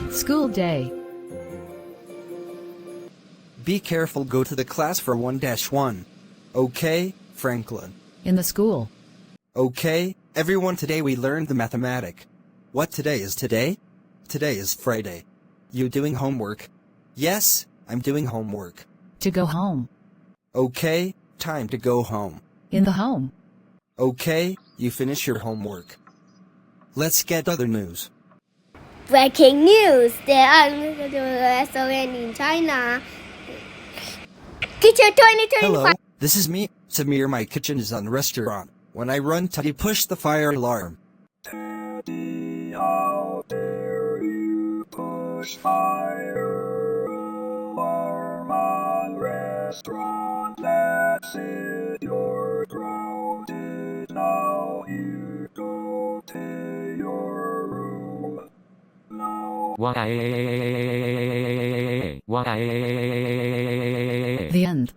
School day. Be careful, go to the class for 1-1. Okay, Franklin. In the school. Okay, everyone, today we learned the mathematic. What today is today? Today is Friday. You doing homework? Yes, I'm doing homework. To go home. Okay, time to go home. In the home. Okay, you finish your homework. Let's get other news. Breaking news! There are restaurants in China. Teacher 2025. Hello, this is me, Samir. My kitchen is on restaurant. When I run, Teddy, push the fire alarm. Teddy, how dare you push fire alarm on restaurant? That's it, you're grounded. Now you go to your room. Now. The end.